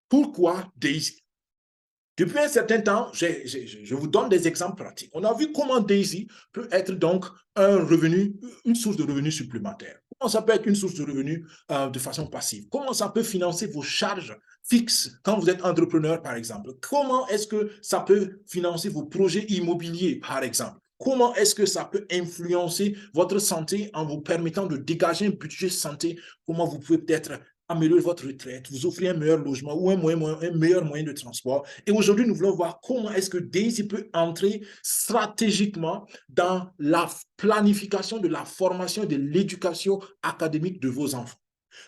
Pourquoi Daisy? Depuis un certain temps, je vous donne des exemples pratiques. On a vu comment Daisy peut être donc un revenu, une source de revenus supplémentaire. Comment ça peut être une source de revenus de façon passive? Comment ça peut financer vos charges fixes quand vous êtes entrepreneur, par exemple? Comment est-ce que ça peut financer vos projets immobiliers, par exemple? Comment est-ce que ça peut influencer votre santé en vous permettant de dégager un budget santé? Comment vous pouvez peut-être améliorer votre retraite, vous offrir un meilleur logement ou un meilleur moyen de transport. Et aujourd'hui, nous voulons voir comment est-ce que Daisy peut entrer stratégiquement dans la planification de la formation et de l'éducation académique de vos enfants.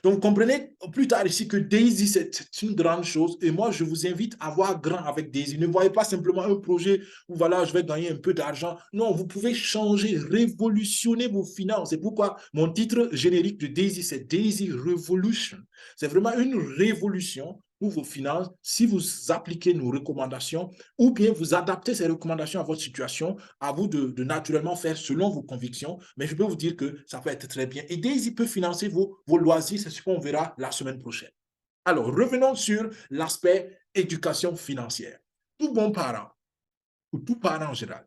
Donc, comprenez plus tard ici que Daisy, c'est une grande chose. Et moi, je vous invite à voir grand avec Daisy. Ne voyez pas simplement un projet où, voilà, je vais gagner un peu d'argent. Non, vous pouvez changer, révolutionner vos finances. C'est pourquoi mon titre générique de Daisy, c'est Daisy Revolution. C'est vraiment une révolution pour vos finances si vous appliquez nos recommandations ou bien vous adaptez ces recommandations à votre situation, à vous de naturellement faire selon vos convictions. Mais je peux vous dire que ça peut être très bien. Et Daisy peut financer vos loisirs, c'est ce qu'on verra la semaine prochaine. Alors, revenons sur l'aspect éducation financière. Tout bon parent, ou tout parent en général,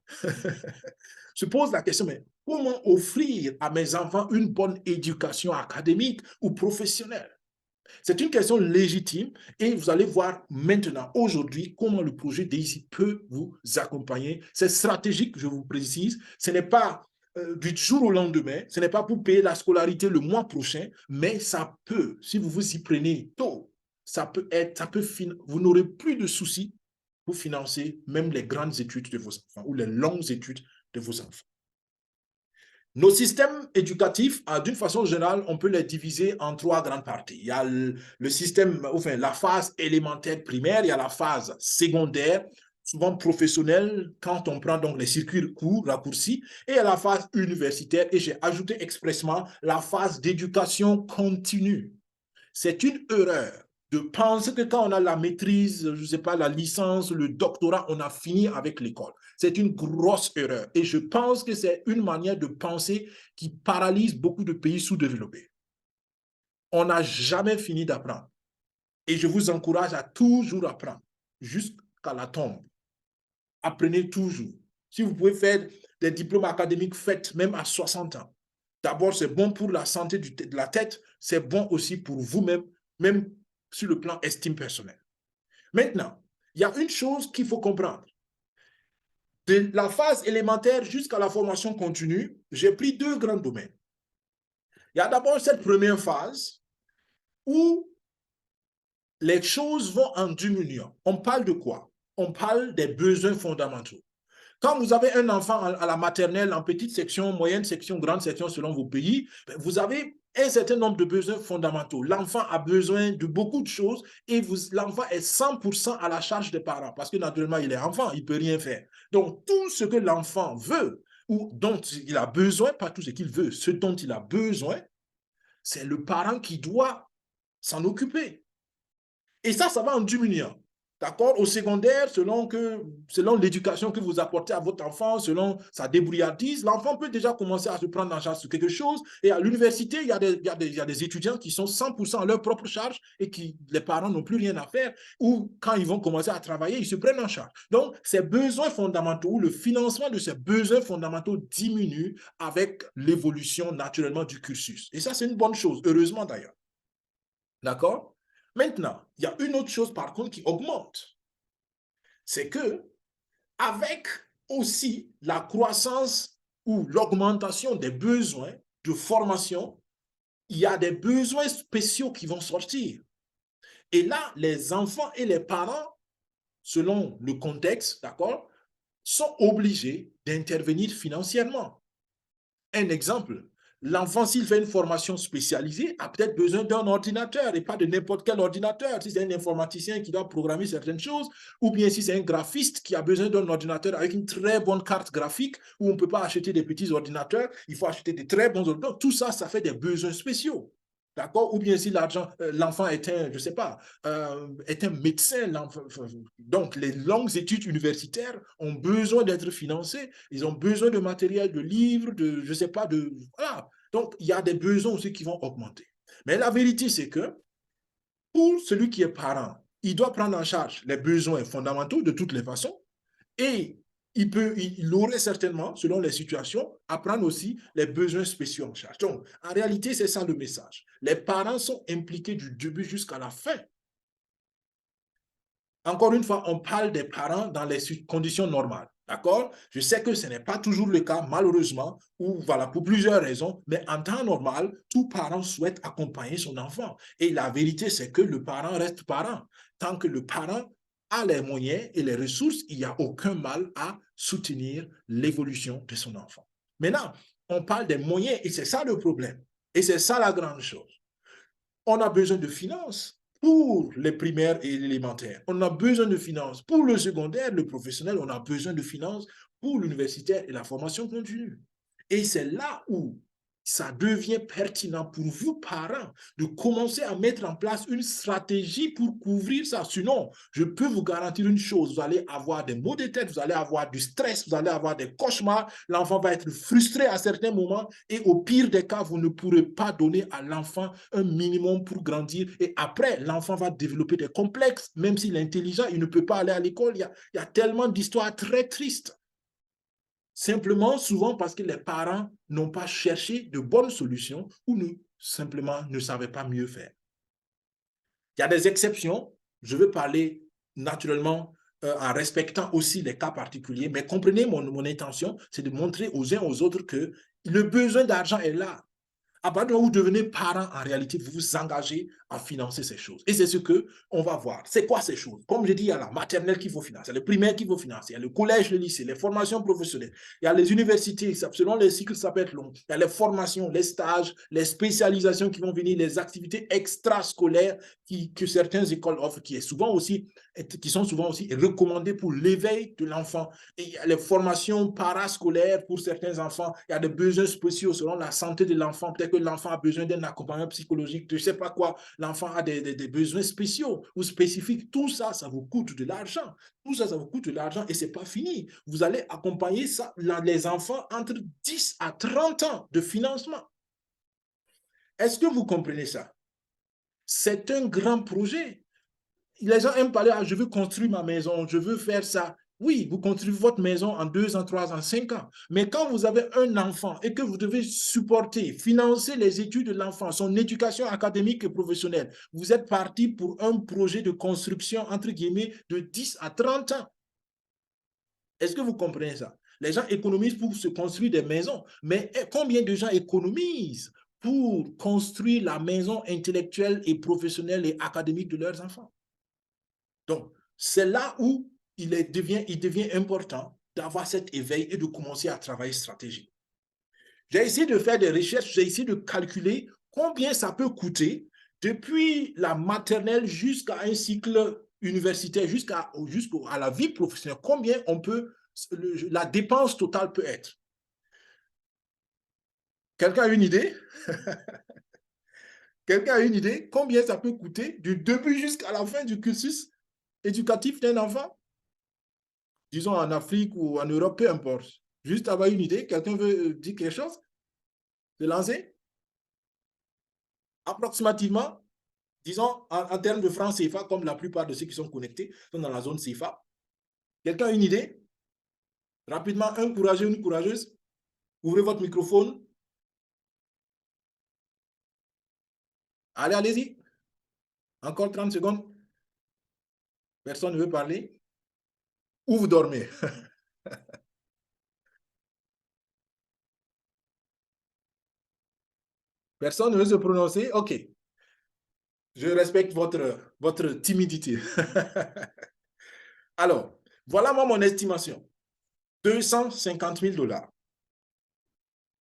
se pose la question, mais comment offrir à mes enfants une bonne éducation académique ou professionnelle? C'est une question légitime et vous allez voir maintenant, aujourd'hui, comment le projet Daisy peut vous accompagner. C'est stratégique, je vous précise. Ce n'est pas du jour au lendemain, ce n'est pas pour payer la scolarité le mois prochain, mais ça peut, si vous vous y prenez tôt, vous n'aurez plus de soucis pour financer même les grandes études de vos enfants ou les longues études de vos enfants. Nos systèmes éducatifs, d'une façon générale, on peut les diviser en trois grandes parties. Il y a le système, enfin, la phase élémentaire primaire, il y a la phase secondaire, souvent professionnelle, quand on prend donc les circuits courts, raccourcis, et il y a la phase universitaire, et j'ai ajouté expressement la phase d'éducation continue. C'est une erreur de penser que quand on a la maîtrise, je ne sais pas, la licence, le doctorat, on a fini avec l'école. C'est une grosse erreur. Et je pense que c'est une manière de penser qui paralyse beaucoup de pays sous-développés. On n'a jamais fini d'apprendre. Et je vous encourage à toujours apprendre, jusqu'à la tombe. Apprenez toujours. Si vous pouvez faire des diplômes académiques, faites même à 60 ans. D'abord, c'est bon pour la santé de la tête, c'est bon aussi pour vous-même, même sur le plan estime personnelle. Maintenant, il y a une chose qu'il faut comprendre. De la phase élémentaire jusqu'à la formation continue, j'ai pris deux grands domaines. Il y a d'abord cette première phase où les choses vont en diminuant. On parle de quoi? On parle des besoins fondamentaux. Quand vous avez un enfant à la maternelle, en petite section, moyenne section, grande section selon vos pays, vous avez un certain nombre de besoins fondamentaux. L'enfant a besoin de beaucoup de choses et l'enfant est 100% à la charge des parents parce que naturellement, il est enfant, il ne peut rien faire. Donc, tout ce que l'enfant veut ou dont il a besoin, pas tout ce qu'il veut, ce dont il a besoin, c'est le parent qui doit s'en occuper. Et ça va en diminuant. D'accord? Au secondaire, selon l'éducation que vous apportez à votre enfant, selon sa débrouillardise, l'enfant peut déjà commencer à se prendre en charge sur quelque chose. Et à l'université, il y a des étudiants qui sont 100% à leur propre charge et qui, les parents n'ont plus rien à faire. Ou quand ils vont commencer à travailler, ils se prennent en charge. Donc, ces besoins fondamentaux, le financement de ces besoins fondamentaux diminue avec l'évolution naturellement du cursus. Et ça, c'est une bonne chose, heureusement d'ailleurs. D'accord? Maintenant, il y a une autre chose par contre qui augmente. C'est que avec aussi la croissance ou l'augmentation des besoins de formation, il y a des besoins spéciaux qui vont sortir. Et là, les enfants et les parents, selon le contexte, d'accord, sont obligés d'intervenir financièrement. Un exemple, l'enfant, s'il fait une formation spécialisée, a peut-être besoin d'un ordinateur et pas de n'importe quel ordinateur. Si c'est un informaticien qui doit programmer certaines choses, ou bien si c'est un graphiste qui a besoin d'un ordinateur avec une très bonne carte graphique, où on ne peut pas acheter des petits ordinateurs, il faut acheter des très bons ordinateurs. Tout ça, ça fait des besoins spéciaux. D'accord? Ou bien si l'enfant est je sais pas, est un médecin. Donc, les longues études universitaires ont besoin d'être financées. Ils ont besoin de matériel, de livres, je sais pas, voilà. Donc, il y a des besoins aussi qui vont augmenter. Mais la vérité, c'est que pour celui qui est parent, il doit prendre en charge les besoins fondamentaux de toutes les façons et il aurait certainement, selon les situations, à prendre aussi les besoins spéciaux en charge. Donc, en réalité, c'est ça le message. Les parents sont impliqués du début jusqu'à la fin. Encore une fois, on parle des parents dans les conditions normales. D'accord? Je sais que ce n'est pas toujours le cas, malheureusement, ou voilà, pour plusieurs raisons, mais en temps normal, tout parent souhaite accompagner son enfant. Et la vérité, c'est que le parent reste parent. Tant que le parent a les moyens et les ressources, il n'y a aucun mal à soutenir l'évolution de son enfant. Maintenant, on parle des moyens et c'est ça le problème. Et c'est ça la grande chose. On a besoin de finances pour les primaires et l'élémentaire. On a besoin de finances pour le secondaire, le professionnel. On a besoin de finances pour l'universitaire et la formation continue. Et c'est là où ça devient pertinent pour vous, parents, de commencer à mettre en place une stratégie pour couvrir ça. Sinon, je peux vous garantir une chose, vous allez avoir des maux de tête, vous allez avoir du stress, vous allez avoir des cauchemars, l'enfant va être frustré à certains moments et au pire des cas, vous ne pourrez pas donner à l'enfant un minimum pour grandir et après, l'enfant va développer des complexes, même s'il est intelligent, il ne peut pas aller à l'école. Il y a tellement d'histoires très tristes. Simplement, souvent parce que les parents n'ont pas cherché de bonnes solutions ou simplement ne savaient pas mieux faire. Il y a des exceptions. Je veux parler naturellement en respectant aussi les cas particuliers, mais comprenez mon intention, c'est de montrer aux uns aux autres que le besoin d'argent est là. À partir du moment où vous devenez parent, en réalité, vous vous engagez à financer ces choses. Et c'est ce qu'on va voir. C'est quoi ces choses? Comme je dis, il y a la maternelle qu'il faut financer, il y a le primaire qu'il faut financer, il y a le collège, le lycée, les formations professionnelles, il y a les universités, selon les cycles, ça peut être long. Il y a les formations, les stages, les spécialisations qui vont venir, les activités extrascolaires que certaines écoles offrent, qui sont souvent aussi recommandées pour l'éveil de l'enfant. Et il y a les formations parascolaires pour certains enfants, il y a des besoins spéciaux selon la santé de l'enfant. Peut-être que l'enfant a besoin d'un accompagnement psychologique, je ne sais pas quoi, l'enfant a des besoins spéciaux ou spécifiques. Tout ça, ça vous coûte de l'argent. Tout ça, ça vous coûte de l'argent et ce n'est pas fini. Vous allez accompagner ça, les enfants entre 10 à 30 ans de financement. Est-ce que vous comprenez ça? C'est un grand projet. Les gens aiment parler, ah, je veux construire ma maison, je veux faire ça. Oui, vous construisez votre maison en 2 ans, 3 ans, 5 ans. Mais quand vous avez un enfant et que vous devez supporter, financer les études de l'enfant, son éducation académique et professionnelle, vous êtes parti pour un projet de construction, entre guillemets, de 10 à 30 ans. Est-ce que vous comprenez ça? Les gens économisent pour se construire des maisons. Mais combien de gens économisent pour construire la maison intellectuelle et professionnelle et académique de leurs enfants? Donc, c'est là où il devient important d'avoir cet éveil et de commencer à travailler stratégie. J'ai essayé de faire des recherches, j'ai essayé de calculer combien ça peut coûter depuis la maternelle jusqu'à un cycle universitaire, jusqu'à la vie professionnelle, combien la dépense totale peut être. Quelqu'un a une idée? Quelqu'un a une idée combien ça peut coûter du début jusqu'à la fin du cursus éducatif d'un enfant? Disons en Afrique ou en Europe, peu importe. Juste avoir une idée, quelqu'un veut dire quelque chose? Se lancer? Approximativement, disons en termes de francs CFA, comme la plupart de ceux qui sont connectés sont dans la zone CFA. Quelqu'un a une idée? Rapidement, un courageux, une courageuse, ouvrez votre microphone. Allez, allez-y. Encore 30 secondes. Personne ne veut parler. Ou vous dormez. Personne ne veut se prononcer? OK. Je respecte votre timidité. Alors, voilà moi mon estimation. 250 000 $,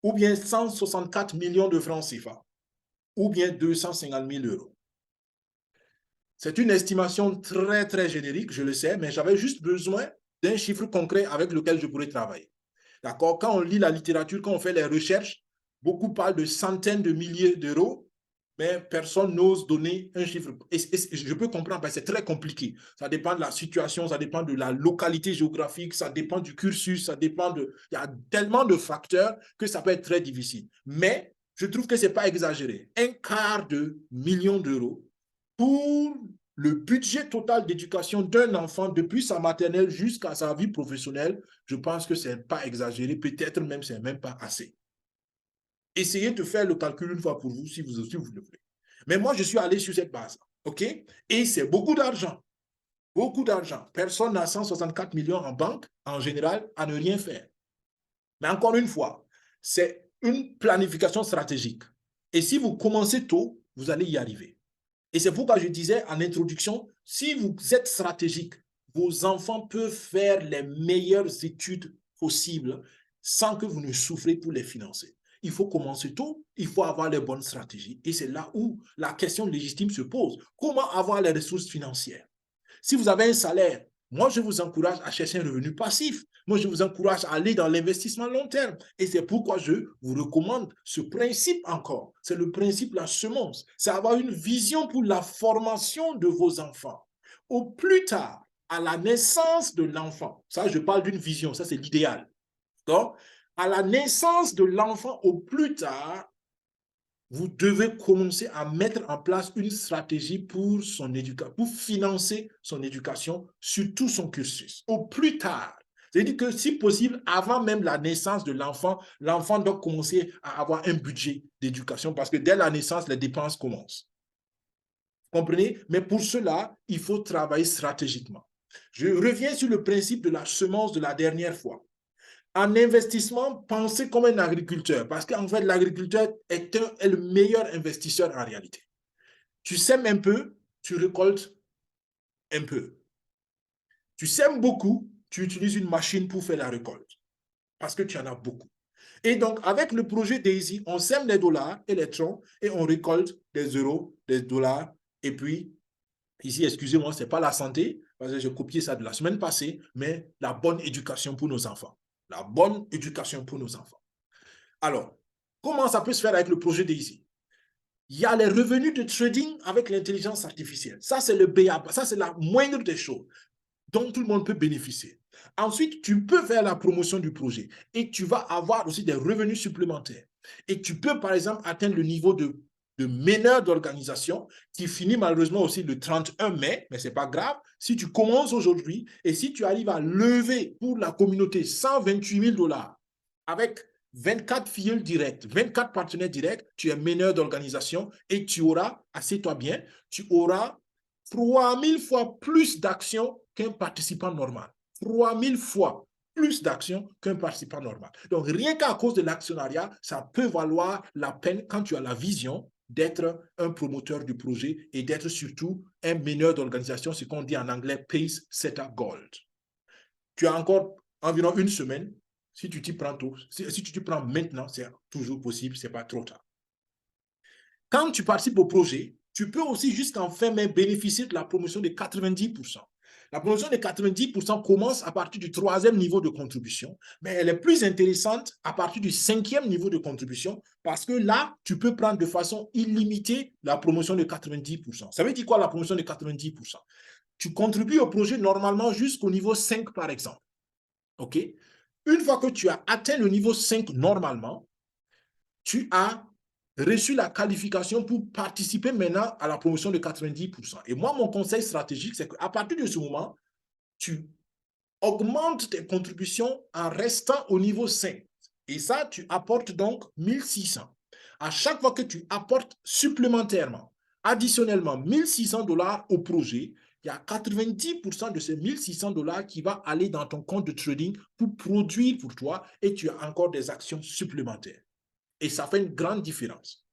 ou bien 164 millions de francs CFA, ou bien 250 000 €. C'est une estimation très, très générique, je le sais, mais j'avais juste besoin d'un chiffre concret avec lequel je pourrais travailler. D'accord? Quand on lit la littérature, quand on fait les recherches, beaucoup parlent de centaines de milliers d'euros, mais personne n'ose donner un chiffre. Et je peux comprendre, parce que c'est très compliqué. Ça dépend de la situation, ça dépend de la localité géographique, ça dépend du cursus, ça dépend de... Il y a tellement de facteurs que ça peut être très difficile. Mais je trouve que ce n'est pas exagéré. 1/4 de million d'euros pour le budget total d'éducation d'un enfant depuis sa maternelle jusqu'à sa vie professionnelle, je pense que ce n'est pas exagéré, peut-être même ce n'est même pas assez. Essayez de faire le calcul une fois pour vous, si vous le voulez. Mais moi, je suis allé sur cette base, OK? Et c'est beaucoup d'argent. Beaucoup d'argent. Personne n'a 164 millions en banque, en général, à ne rien faire. Mais encore une fois, c'est une planification stratégique. Et si vous commencez tôt, vous allez y arriver. Et c'est pourquoi je disais en introduction, si vous êtes stratégique, vos enfants peuvent faire les meilleures études possibles sans que vous ne souffrez pour les financer. Il faut commencer tôt, il faut avoir les bonnes stratégies. Et c'est là où la question légitime se pose. Comment avoir les ressources financières? Si vous avez un salaire, moi, je vous encourage à chercher un revenu passif. Moi, je vous encourage à aller dans l'investissement long terme. Et c'est pourquoi je vous recommande ce principe encore. C'est le principe de la semence. C'est avoir une vision pour la formation de vos enfants. Au plus tard, à la naissance de l'enfant, ça, je parle d'une vision, ça, c'est l'idéal. Donc, à la naissance de l'enfant, au plus tard, vous devez commencer à mettre en place une stratégie pour son éducation, pour financer son éducation sur tout son cursus, au plus tard. C'est-à-dire que si possible, avant même la naissance de l'enfant, l'enfant doit commencer à avoir un budget d'éducation parce que dès la naissance, les dépenses commencent. Vous comprenez? Mais pour cela, il faut travailler stratégiquement. Je reviens sur le principe de la semence de la dernière fois. En investissement, pensez comme un agriculteur, parce qu'en fait, l'agriculteur est le meilleur investisseur en réalité. Tu sèmes un peu, tu récoltes un peu. Tu sèmes beaucoup, tu utilises une machine pour faire la récolte, parce que tu en as beaucoup. Et donc, avec le projet Daisy, on sème les dollars et les troncs, et on récolte des euros, des dollars, et puis, ici, excusez-moi, ce n'est pas la santé, parce que j'ai copié ça de la semaine passée, mais la bonne éducation pour nos enfants. La bonne éducation pour nos enfants. Alors, comment ça peut se faire avec le projet Daisy? Il y a les revenus de trading avec l'intelligence artificielle. Ça, c'est le BA, ça, c'est la moindre des choses dont tout le monde peut bénéficier. Ensuite, tu peux faire la promotion du projet et tu vas avoir aussi des revenus supplémentaires. Et tu peux, par exemple, atteindre le niveau de meneur d'organisation qui finit malheureusement aussi le 31 mai, mais ce n'est pas grave. Si tu commences aujourd'hui et si tu arrives à lever pour la communauté 128 000 $ avec 24 filiales directes, 24 partenaires directs, tu es meneur d'organisation et tu auras, assieds-toi bien, tu auras 3000 fois plus d'actions qu'un participant normal. 3000 fois plus d'actions qu'un participant normal. Donc, rien qu'à cause de l'actionnariat, ça peut valoir la peine quand tu as la vision d'être un promoteur du projet et d'être surtout un meneur d'organisation, ce qu'on dit en anglais Pace Setter Gold. Tu as encore environ une semaine. Si tu t'y prends tôt, si tu t'y prends maintenant, c'est toujours possible, ce n'est pas trop tard. Quand tu participes au projet, tu peux aussi jusqu'en fin mai bénéficier de la promotion de 90%. La promotion de 90% commence à partir du 3e niveau de contribution, mais elle est plus intéressante à partir du 5e niveau de contribution parce que là, tu peux prendre de façon illimitée la promotion de 90%. Ça veut dire quoi la promotion de 90%? Tu contribues au projet normalement jusqu'au niveau 5 par exemple. OK? Une fois que tu as atteint le niveau 5 normalement, tu as reçu la qualification pour participer maintenant à la promotion de 90%. Et moi, mon conseil stratégique, c'est qu'à partir de ce moment, tu augmentes tes contributions en restant au niveau 5. Et ça, tu apportes donc 1600. À chaque fois que tu apportes supplémentairement, additionnellement 1600 $ au projet, il y a 90% de ces 1600 $ qui va aller dans ton compte de trading pour produire pour toi et tu as encore des actions supplémentaires. Et ça fait une grande différence.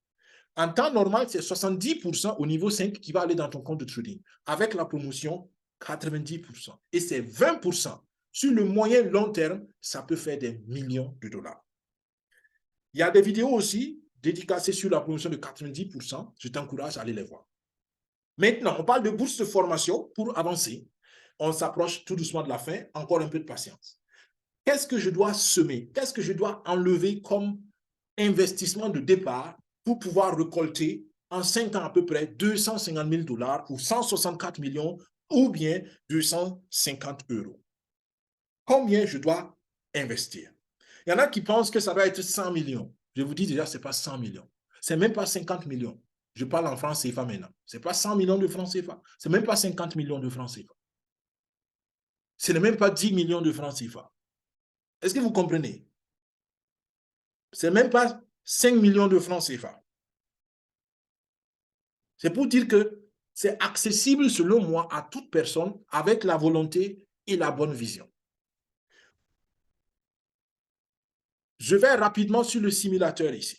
En temps normal, c'est 70% au niveau 5 qui va aller dans ton compte de trading. Avec la promotion, 90%. Et c'est 20%. Sur le moyen long terme, ça peut faire des millions de dollars. Il y a des vidéos aussi dédicacées sur la promotion de 90%. Je t'encourage à aller les voir. Maintenant, on parle de bourse de formation pour avancer. On s'approche tout doucement de la fin. Encore un peu de patience. Qu'est-ce que je dois semer? Qu'est-ce que je dois enlever comme investissement de départ pour pouvoir récolter en 5 ans à peu près 250 000 $ ou 164 millions ou bien 250 €. Combien je dois investir? Il y en a qui pensent que ça va être 100 millions. Je vous dis déjà, ce n'est pas 100 millions. Ce n'est même pas 50 millions. Je parle en francs CFA maintenant. Ce n'est pas 100 millions de francs CFA. Ce n'est même pas 50 millions de francs CFA. Ce n'est même pas 10 millions de francs CFA. Est-ce que vous comprenez? Ce n'est même pas 5 millions de francs CFA. C'est pour dire que c'est accessible, selon moi, à toute personne avec la volonté et la bonne vision. Je vais rapidement sur le simulateur ici.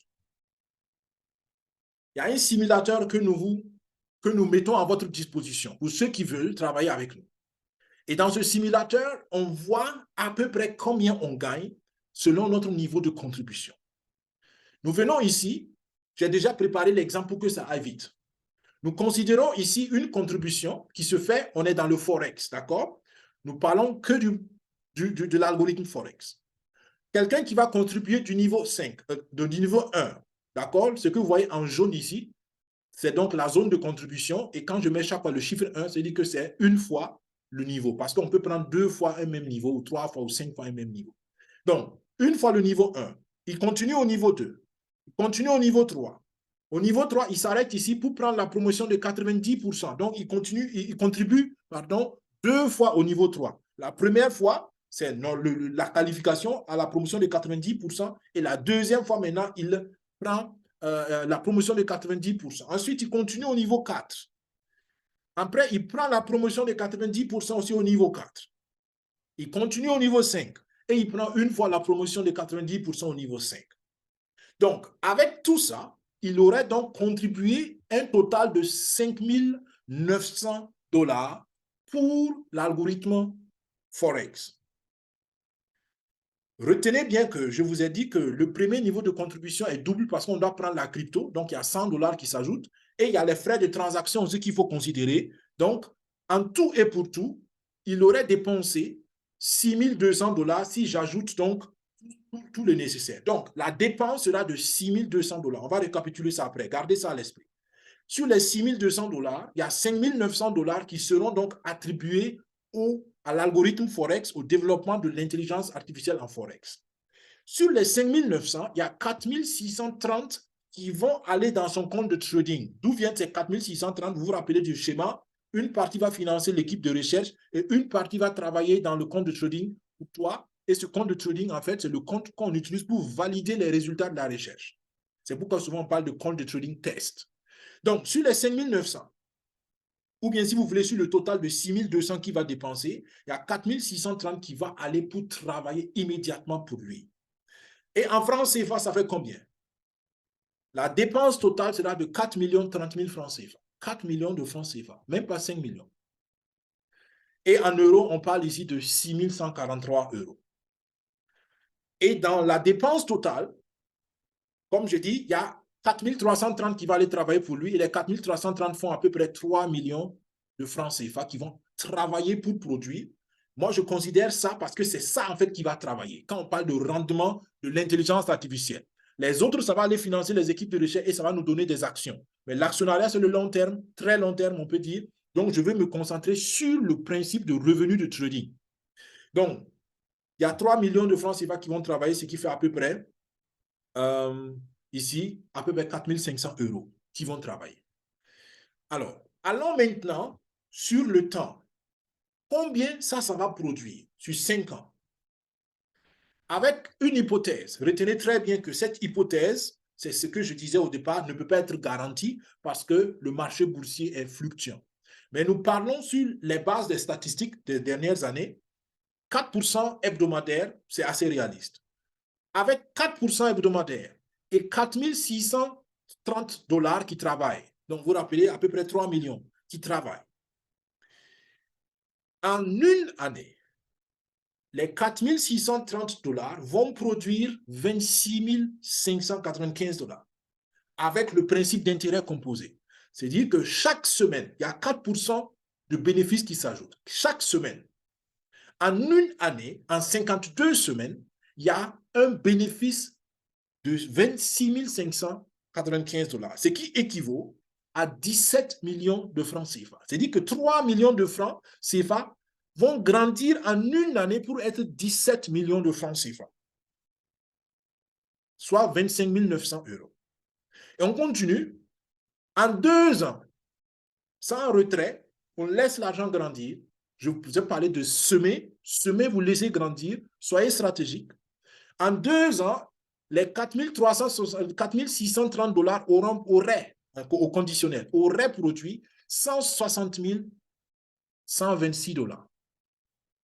Il y a un simulateur que nous mettons à votre disposition pour ceux qui veulent travailler avec nous. Et dans ce simulateur, on voit à peu près combien on gagne selon notre niveau de contribution. Nous venons ici, j'ai déjà préparé l'exemple pour que ça aille vite. Nous considérons ici une contribution qui se fait, on est dans le Forex, d'accord? Nous parlons que de l'algorithme Forex. Quelqu'un qui va contribuer du niveau 5, du niveau 1, d'accord? Ce que vous voyez en jaune ici, c'est donc la zone de contribution. Et quand je mets chaque fois le chiffre 1, c'est-à-dire que c'est une fois le niveau. Parce qu'on peut prendre 2 fois un même niveau, ou 3 fois ou 5 fois un même niveau. Donc, une fois le niveau 1, il continue au niveau 2, il continue au niveau 3. Au niveau 3, il s'arrête ici pour prendre la promotion de 90%. Donc, il contribue 2 fois au niveau 3. La première fois, c'est la qualification à la promotion de 90%. Et la deuxième fois, maintenant, il prend la promotion de 90%. Ensuite, il continue au niveau 4. Après, il prend la promotion de 90% aussi au niveau 4. Il continue au niveau 5. Et il prend une fois la promotion de 90% au niveau 5. Donc, avec tout ça, il aurait donc contribué un total de 5 900 $ pour l'algorithme Forex. Retenez bien que je vous ai dit que le premier niveau de contribution est double parce qu'on doit prendre la crypto, donc il y a 100 $ qui s'ajoutent, et il y a les frais de transaction aussi qu'il faut considérer. Donc, en tout et pour tout, il aurait dépensé 6 200 $ si j'ajoute donc tout le nécessaire. Donc, la dépense sera de 6 200 $. On va récapituler ça après. Gardez ça à l'esprit. Sur les 6 200 $, il y a 5 900 $ qui seront donc attribués à l'algorithme Forex, au développement de l'intelligence artificielle en Forex. Sur les 5 900, il y a 4 630 qui vont aller dans son compte de trading. D'où viennent ces 4 630? Vous vous rappelez du schéma? Une partie va financer l'équipe de recherche et une partie va travailler dans le compte de trading pour toi. Et ce compte de trading, en fait, c'est le compte qu'on utilise pour valider les résultats de la recherche. C'est pourquoi souvent on parle de compte de trading test. Donc, sur les 5 900, ou bien si vous voulez sur le total de 6 200 qu'il va dépenser, il y a 4 630 qui va aller pour travailler immédiatement pour lui. Et en francs CFA, ça fait combien? La dépense totale sera de 4 30 000 francs CFA. 4 millions de francs CFA, même pas 5 millions. Et en euros, on parle ici de 6 143 €. Et dans la dépense totale, comme je dis, il y a 4 330 qui vont aller travailler pour lui et les 4 330 font à peu près 3 millions de francs CFA qui vont travailler pour produire. Moi, je considère ça parce que c'est ça, en fait, qui va travailler. Quand on parle de rendement de l'intelligence artificielle, les autres, ça va aller financer les équipes de recherche et ça va nous donner des actions. Mais l'actionnariat, c'est le long terme, très long terme, on peut dire. Donc, je vais me concentrer sur le principe de revenu de trading. Donc, il y a 3 millions de francs CFA qui vont travailler, ce qui fait à peu près ici, à peu près 4 500 € qui vont travailler. Alors, allons maintenant sur le temps. Combien ça va produire sur 5 ans? Avec une hypothèse, retenez très bien que cette hypothèse, c'est ce que je disais au départ, ne peut pas être garantie parce que le marché boursier est fluctuant. Mais nous parlons sur les bases des statistiques des dernières années. 4% hebdomadaire, c'est assez réaliste. Avec 4% hebdomadaire et 4 630 $ qui travaillent, donc vous rappelez à peu près 3 millions qui travaillent. En une année, les 4 630 $ vont produire 26 595 $ avec le principe d'intérêt composé. C'est-à-dire que chaque semaine, il y a 4% de bénéfices qui s'ajoutent. Chaque semaine. En une année, en 52 semaines, il y a un bénéfice de 26 595 $, ce qui équivaut à 17 millions de francs CFA. C'est-à-dire que 3 millions de francs CFA vont grandir en une année pour être 17 millions de francs CFA, soit 25 900 €. Et on continue. En 2 ans, sans retrait, on laisse l'argent grandir. Je vous ai parlé de semer. Semer, vous laissez grandir. Soyez stratégique. En 2 ans, les 4630 $ auraient, au conditionnel, auraient produit 160 126 $.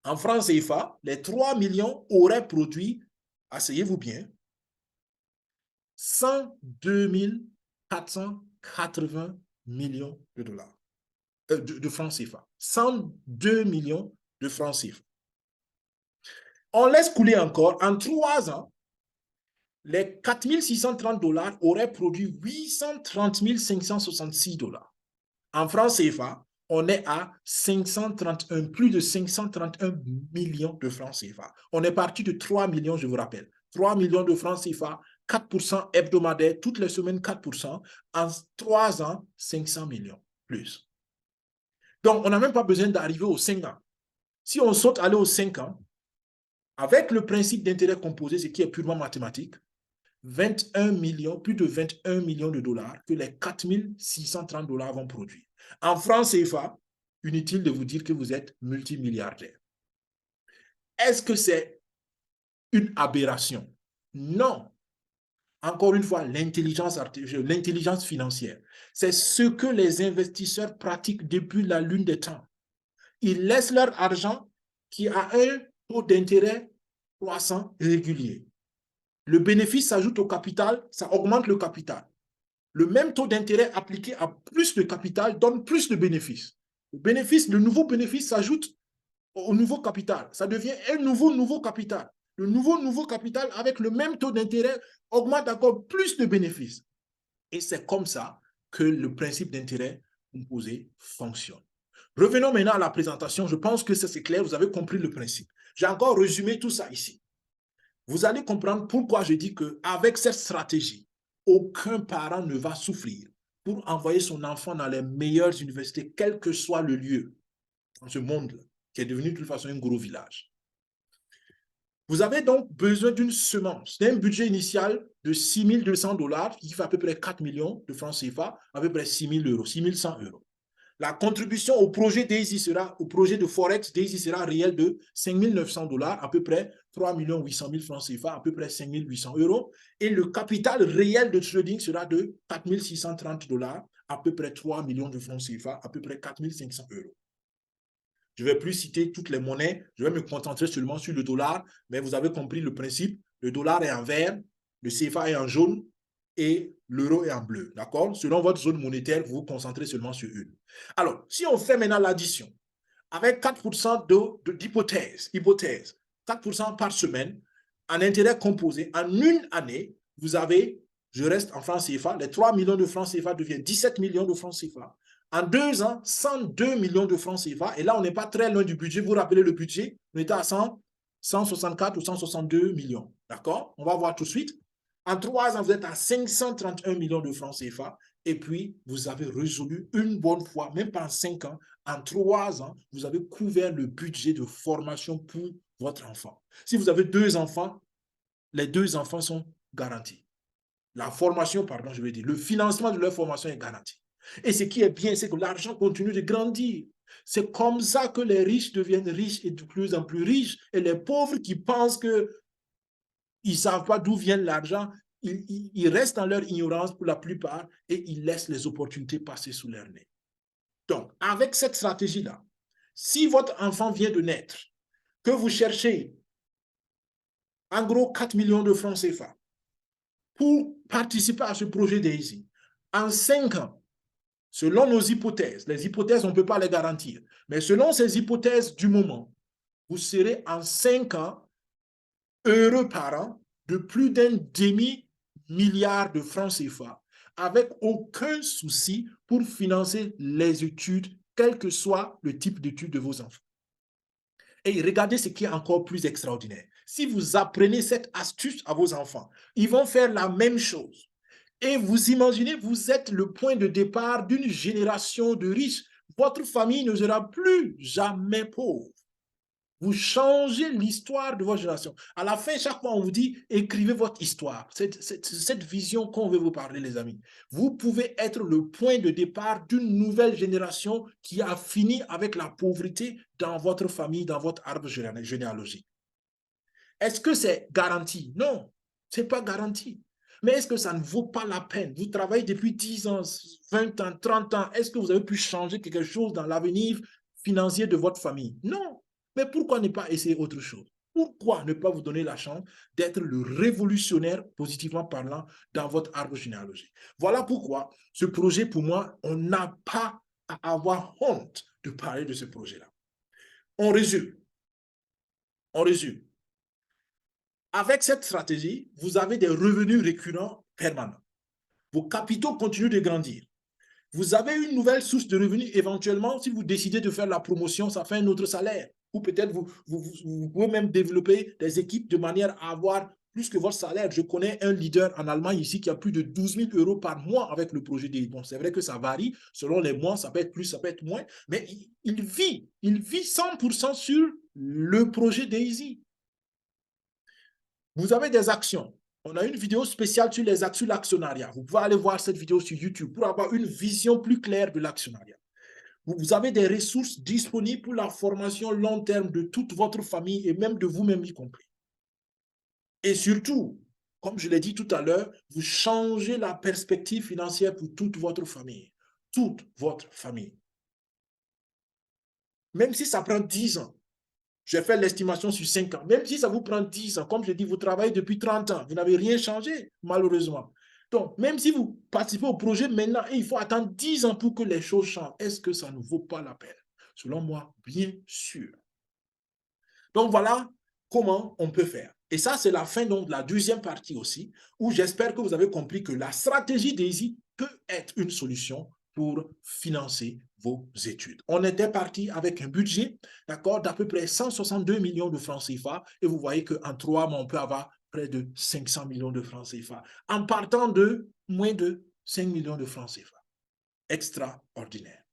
En francs CFA, les 3 millions auraient produit, asseyez-vous bien, 102 480 millions de dollars, de francs CFA. 102 millions de francs CFA. On laisse couler encore. En 3 ans, les 4630 $ auraient produit 830 566 $. En francs CFA, on est à 531, plus de 531 millions de francs CFA. On est parti de 3 millions, je vous rappelle. 3 millions de francs CFA, 4% hebdomadaire, toutes les semaines 4%. En 3 ans, 500 millions, plus. Donc, on n'a même pas besoin d'arriver aux 5 ans. Si on saute aller aux 5 ans, avec le principe d'intérêt composé, ce qui est purement mathématique, 21 millions, plus de 21 millions de dollars que les 4630 $ vont produire. En francs CFA, inutile de vous dire que vous êtes multimilliardaire. Est-ce que c'est une aberration? Non. Encore une fois, l'intelligence financière, c'est ce que les investisseurs pratiquent depuis la lune des temps. Ils laissent leur argent qui a un taux d'intérêt croissant régulier. Le bénéfice s'ajoute au capital, ça augmente le capital. Le même taux d'intérêt appliqué à plus de capital donne plus de bénéfices. Le nouveau bénéfice s'ajoute au nouveau capital. Ça devient un nouveau capital. Le nouveau capital avec le même taux d'intérêt augmente encore plus de bénéfices. Et c'est comme ça que le principe d'intérêt composé fonctionne. Revenons maintenant à la présentation. Je pense que c'est clair, vous avez compris le principe. J'ai encore résumé tout ça ici. Vous allez comprendre pourquoi je dis qu'avec cette stratégie, aucun parent ne va souffrir pour envoyer son enfant dans les meilleures universités, quel que soit le lieu, dans ce monde-là, qui est devenu de toute façon un gros village. Vous avez donc besoin d'une semence, d'un budget initial de 6 200 $, qui fait à peu près 4 millions de francs CFA, à peu près 6 000 €, 6 100 €. La contribution au projet DAISY sera, au projet de Forex DAISY sera réelle de 5 900 $, à peu près 3 800 000 francs CFA, à peu près 5 800 €. Et le capital réel de trading sera de 4 630 $, à peu près 3 millions de francs CFA, à peu près 4 500 €. Je ne vais plus citer toutes les monnaies, je vais me concentrer seulement sur le dollar, mais vous avez compris le principe. Le dollar est en vert, le CFA est en jaune et l'euro est en bleu. D'accord? Selon votre zone monétaire, vous vous concentrez seulement sur une. Alors, si on fait maintenant l'addition, avec 4% d'hypothèse, 4% par semaine, en intérêt composé, en une année, vous avez, je reste en francs CFA, les 3 millions de francs CFA deviennent 17 millions de francs CFA. En 2 ans, 102 millions de francs CFA. Et là, on n'est pas très loin du budget. Vous vous rappelez le budget? On était à 164 ou 162 millions. D'accord? On va voir tout de suite. En 3 ans, vous êtes à 531 millions de francs CFA. Et puis, vous avez résolu une bonne fois, même pas en 5 ans, en 3 ans, vous avez couvert le budget de formation pour votre enfant. Si vous avez 2 enfants, les 2 enfants sont garantis. La formation, pardon, je veux dire, le financement de leur formation est garanti. Et ce qui est bien, c'est que l'argent continue de grandir. C'est comme ça que les riches deviennent riches et de plus en plus riches. Et les pauvres qui pensent qu'ils ne savent pas d'où vient l'argent, ils restent dans leur ignorance pour la plupart et ils laissent les opportunités passer sous leur nez. Donc, avec cette stratégie-là, si votre enfant vient de naître, que vous cherchez en gros 4 millions de francs CFA pour participer à ce projet DAISY, en 5 ans, selon nos hypothèses, les hypothèses, on ne peut pas les garantir, mais selon ces hypothèses du moment, vous serez en 5 ans heureux par an de plus d'un demi-milliard de francs CFA, avec aucun souci pour financer les études, quel que soit le type d'études de vos enfants. Et regardez ce qui est encore plus extraordinaire. Si vous apprenez cette astuce à vos enfants, ils vont faire la même chose. Et vous imaginez, vous êtes le point de départ d'une génération de riches. Votre famille ne sera plus jamais pauvre. Vous changez l'histoire de votre génération. À la fin, chaque fois, on vous dit, écrivez votre histoire. Cette vision qu'on veut vous parler, les amis. Vous pouvez être le point de départ d'une nouvelle génération qui a fini avec la pauvreté dans votre famille, dans votre arbre généalogique. Est-ce que c'est garanti? Non, ce n'est pas garanti. Mais est-ce que ça ne vaut pas la peine? Vous travaillez depuis 10 ans, 20 ans, 30 ans. Est-ce que vous avez pu changer quelque chose dans l'avenir financier de votre famille? Non. Mais pourquoi ne pas essayer autre chose? Pourquoi ne pas vous donner la chance d'être le révolutionnaire, positivement parlant, dans votre arbre généalogique? Voilà pourquoi ce projet, pour moi, on n'a pas à avoir honte de parler de ce projet-là. On résume. On résume. Avec cette stratégie, vous avez des revenus récurrents permanents. Vos capitaux continuent de grandir. Vous avez une nouvelle source de revenus. Éventuellement, si vous décidez de faire la promotion, ça fait un autre salaire. Ou peut-être vous pouvez même développer des équipes de manière à avoir plus que votre salaire. Je connais un leader en Allemagne ici qui a plus de 12 000 euros par mois avec le projet DEISY. Bon, c'est vrai que ça varie. Selon les mois, ça peut être plus, ça peut être moins. Mais il vit 100% sur le projet DEISY. Vous avez des actions. On a une vidéo spéciale sur les actions, l'actionnariat. Vous pouvez aller voir cette vidéo sur YouTube pour avoir une vision plus claire de l'actionnariat. Vous avez des ressources disponibles pour la formation long terme de toute votre famille et même de vous-même y compris. Et surtout, comme je l'ai dit tout à l'heure, vous changez la perspective financière pour toute votre famille. Toute votre famille. Même si ça prend 10 ans. Je fais l'estimation sur 5 ans. Même si ça vous prend 10 ans, comme je dis, vous travaillez depuis 30 ans, vous n'avez rien changé, malheureusement. Donc, même si vous participez au projet maintenant et il faut attendre 10 ans pour que les choses changent, est-ce que ça ne vaut pas la peine? Selon moi, bien sûr. Donc, voilà comment on peut faire. Et ça, c'est la fin donc, de la deuxième partie aussi, où j'espère que vous avez compris que la stratégie DEISY peut être une solution pour financer vos études. On était parti avec un budget, d'accord, d'à peu près 162 millions de francs CFA, et vous voyez qu'en 3 mois, on peut avoir près de 500 millions de francs CFA, en partant de moins de 5 millions de francs CFA. Extraordinaire.